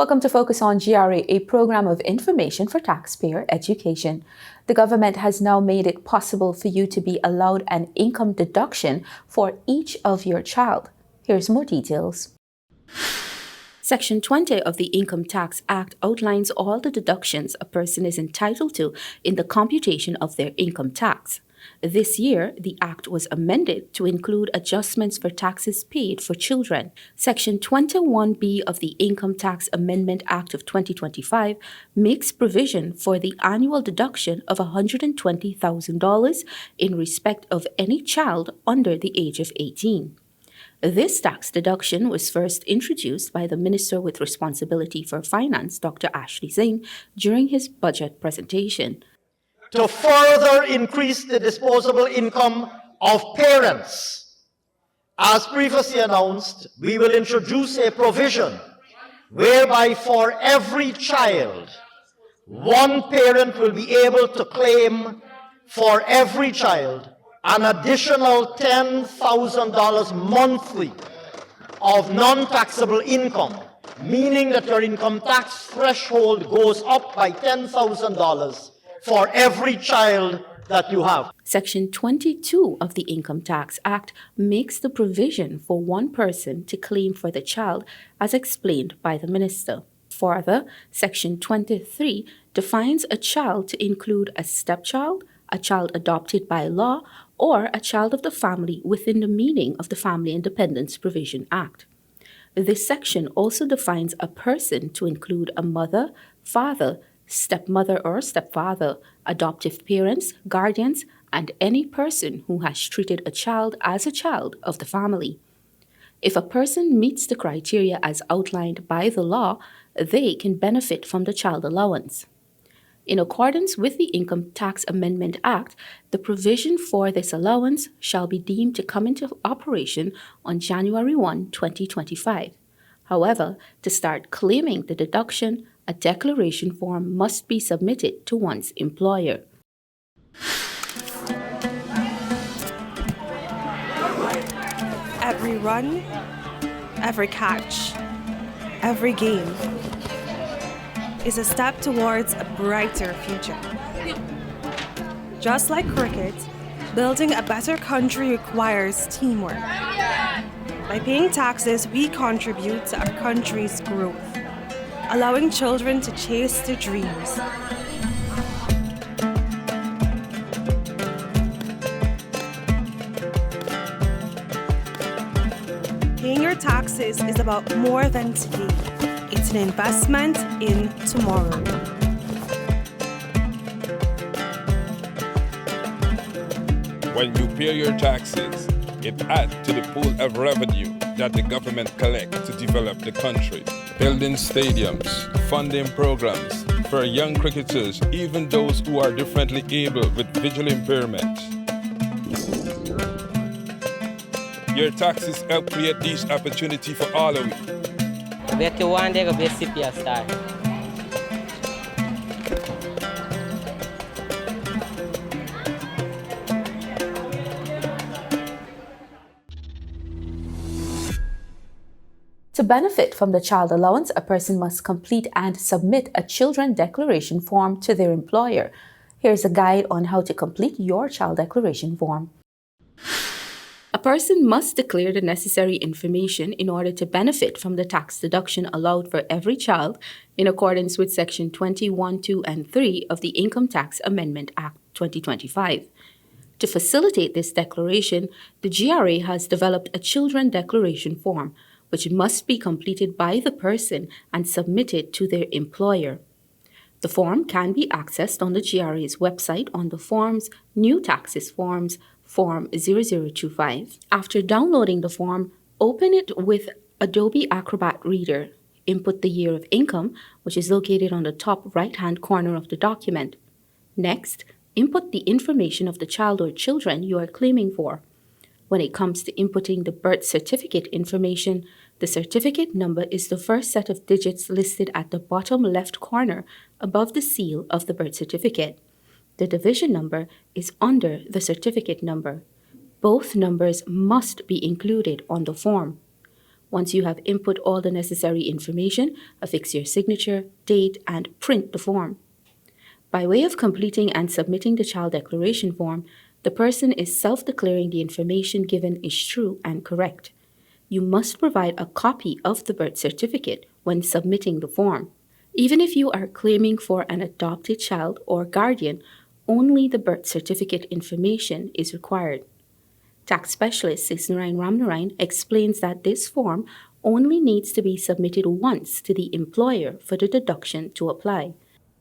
Welcome to Focus on GRA, a program of information for taxpayer education. The government has now made it possible for you to be allowed an income deduction for each of your child. Here's more details. Section 20 of the Income Tax Act outlines all the deductions a person is entitled to in the computation of their income tax. This year, the Act was amended to include adjustments for taxes paid for children. Section 21B of the Income Tax Amendment Act of 2025 makes provision for the annual deduction of $120,000 in respect of any child under the age of 18. This tax deduction was first introduced by the Minister with Responsibility for Finance, Dr. Ashley Singh, during his budget presentation. To further increase the disposable income of parents, as previously announced, we will introduce a provision whereby for every child, one parent will be able to claim for every child an additional $10,000 monthly of non-taxable income, meaning that your income tax threshold goes up by $10,000 for every child that you have. Section 22 of the Income Tax Act makes the provision for one person to claim for the child as explained by the Minister. Further, Section 23 defines a child to include a stepchild, a child adopted by law, or a child of the family within the meaning of the Family Independence Provision Act. This section also defines a person to include a mother, father, stepmother or stepfather, adoptive parents, guardians, and any person who has treated a child as a child of the family. If a person meets the criteria as outlined by the law, they can benefit from the child allowance. In accordance with the Income Tax Amendment Act, the provision for this allowance shall be deemed to come into operation on January 1, 2025. However, to start claiming the deduction, a declaration form must be submitted to one's employer. Every run, every catch, every game is a step towards a brighter future. Just like cricket, building a better country requires teamwork. By paying taxes, we contribute to our country's growth, allowing children to chase their dreams. Paying your taxes is about more than today. It's an investment in tomorrow. When you pay your taxes, it adds to the pool of revenue that the government collects to develop the country. Building stadiums, funding programs for young cricketers, even those who are differently able with visual impairment. Your taxes help create these opportunities for all of you. Bet you one day go be a CPS star. To benefit from the child allowance, a person must complete and submit a children declaration form to their employer. Here's a guide on how to complete your child declaration form. A person must declare the necessary information in order to benefit from the tax deduction allowed for every child in accordance with Section 21, 2, and 3 of the Income Tax Amendment Act 2025. To facilitate this declaration, the GRA has developed a children declaration form, which must be completed by the person and submitted to their employer. The form can be accessed on the GRA's website on the Forms, New Taxes Forms, Form 0025. After downloading the form, open it with Adobe Acrobat Reader. Input the year of income, which is located on the top right-hand corner of the document. Next, input the information of the child or children you are claiming for. When it comes to inputting the birth certificate information, the certificate number is the first set of digits listed at the bottom left corner above the seal of the birth certificate. The division number is under the certificate number. Both numbers must be included on the form. Once you have input all the necessary information, affix your signature, date, and print the form. By way of completing and submitting the child declaration form, the person is self-declaring the information given is true and correct. You must provide a copy of the birth certificate when submitting the form. Even if you are claiming for an adopted child or guardian, only the birth certificate information is required. Tax Specialist Cisnarain Ramnarain explains that this form only needs to be submitted once to the employer for the deduction to apply.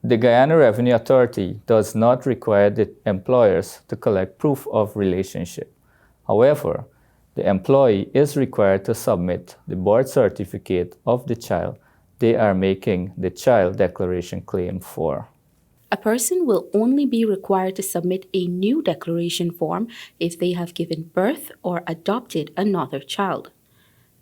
The Guyana Revenue Authority does not require the employers to collect proof of relationship. However, the employee is required to submit the birth certificate of the child they are making the child declaration claim for. A person will only be required to submit a new declaration form if they have given birth or adopted another child.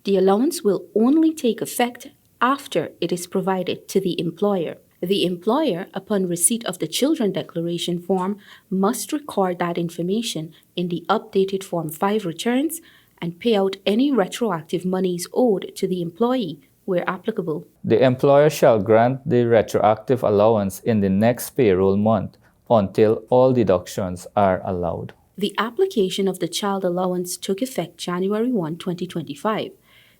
The allowance will only take effect after it is provided to the employer. The employer, upon receipt of the children declaration form, must record that information in the updated Form 5 returns and pay out any retroactive monies owed to the employee where applicable. The employer shall grant the retroactive allowance in the next payroll month until all deductions are allowed. The application of the child allowance took effect January 1, 2025.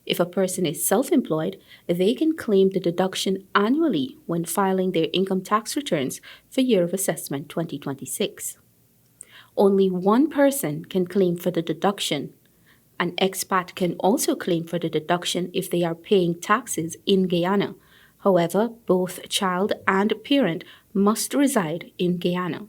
If a person is self-employed, they can claim the deduction annually when filing their income tax returns for year of assessment 2026. Only one person can claim for the deduction. An expat can also claim for the deduction if they are paying taxes in Guyana. However, both child and parent must reside in Guyana.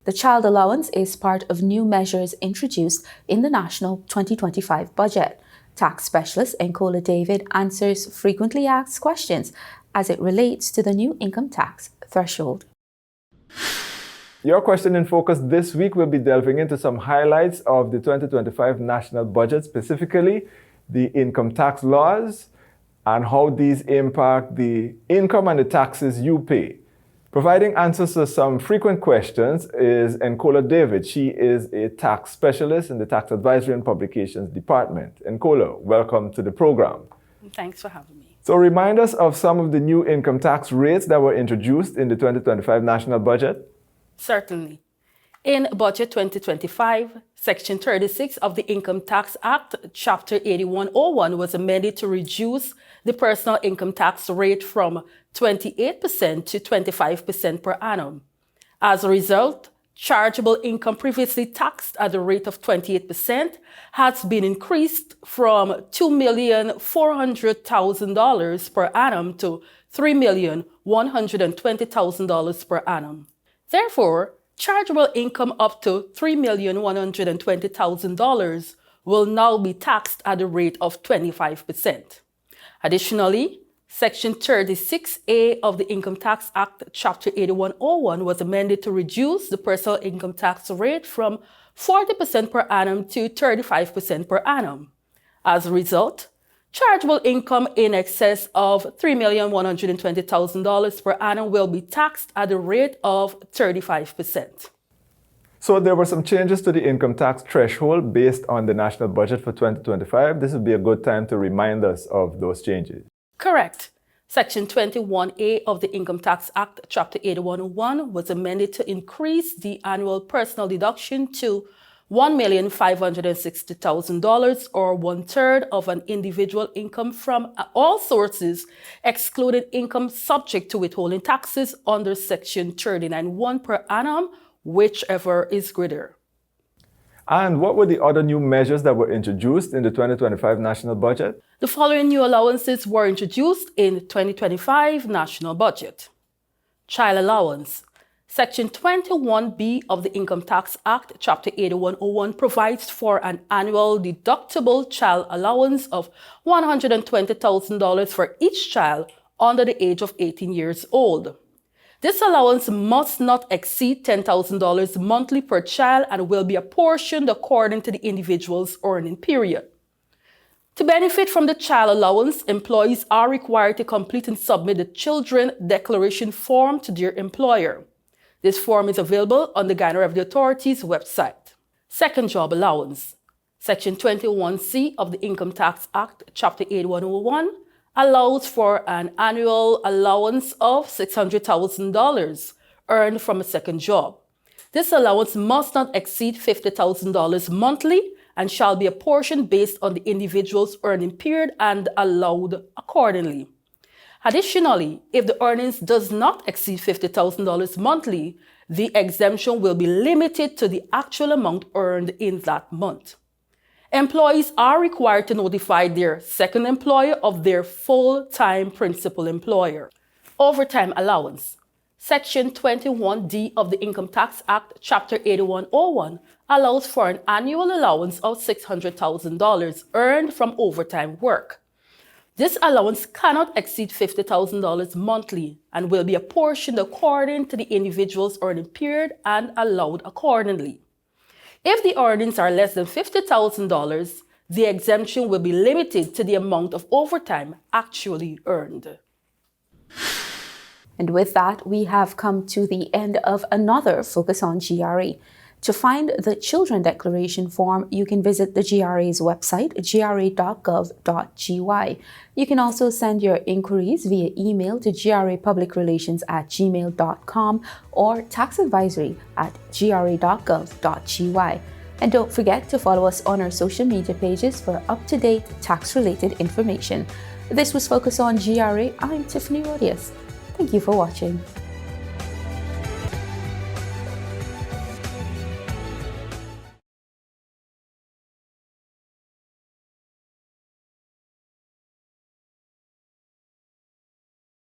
The child allowance is part of new measures introduced in the national 2025 budget. Tax Specialist Nokolo David answers frequently asked questions as it relates to the new income tax threshold. Your question in focus this week will be delving into some highlights of the 2025 national budget, specifically the income tax laws and how these impact the income and the taxes you pay. Providing answers to some frequent questions is Nokolo David. She is a tax specialist in the Tax Advisory and Publications Department. Nokolo, welcome to the program. Thanks for having me. So remind us of some of the new income tax rates that were introduced in the 2025 national budget. Certainly. In Budget 2025, Section 36 of the Income Tax Act, Chapter 8101, was amended to reduce the personal income tax rate from 28% to 25% per annum. As a result, chargeable income previously taxed at the rate of 28% has been increased from $2,400,000 per annum to $3,120,000 per annum. Therefore, chargeable income up to $3,120,000 will now be taxed at the rate of 25%. Additionally, Section 36A of the Income Tax Act, Chapter 8101, was amended to reduce the personal income tax rate from 40% per annum to 35% per annum. As a result, chargeable income in excess of $3,120,000 per annum will be taxed at the rate of 35%. So there were some changes to the income tax threshold based on the national budget for 2025. This would be a good time to remind us of those changes. Correct. Section 21A of the Income Tax Act, Chapter 8101, was amended to increase the annual personal deduction to $1,560,000, or 1/3 of an individual income from all sources, excluding income subject to withholding taxes under Section 39(1) per annum, whichever is greater. And what were the other new measures that were introduced in the 2025 national budget? The following new allowances were introduced in the 2025 national budget. Child allowance. Section 21B of the Income Tax Act, Chapter 8101, provides for an annual deductible child allowance of $120,000 for each child under the age of 18 years old. This allowance must not exceed $10,000 monthly per child and will be apportioned according to the individual's earning period. To benefit from the child allowance, employees are required to complete and submit the children declaration form to their employer. This form is available on the Guyana Revenue Authority's website. Second job allowance. Section 21C of the Income Tax Act, Chapter 8101, allows for an annual allowance of $600,000 earned from a second job. This allowance must not exceed $50,000 monthly and shall be apportioned based on the individual's earning period and allowed accordingly. Additionally, if the earnings does not exceed $50,000 monthly, the exemption will be limited to the actual amount earned in that month. Employees are required to notify their second employer of their full-time principal employer. Overtime allowance. Section 21D of the Income Tax Act, Chapter 8101, allows for an annual allowance of $600,000 earned from overtime work. This allowance cannot exceed $50,000 monthly and will be apportioned according to the individual's earning period and allowed accordingly. If the earnings are less than $50,000, the exemption will be limited to the amount of overtime actually earned. And with that, we have come to the end of another Focus on GRA. To find the Children Declaration form, you can visit the GRA's website, gra.gov.gy. You can also send your inquiries via email to grapublicrelations@gmail.com or taxadvisory@gra.gov.gy. And don't forget to follow us on our social media pages for up-to-date tax-related information. This was Focus on GRA. I'm Tiffany Rodius. Thank you for watching.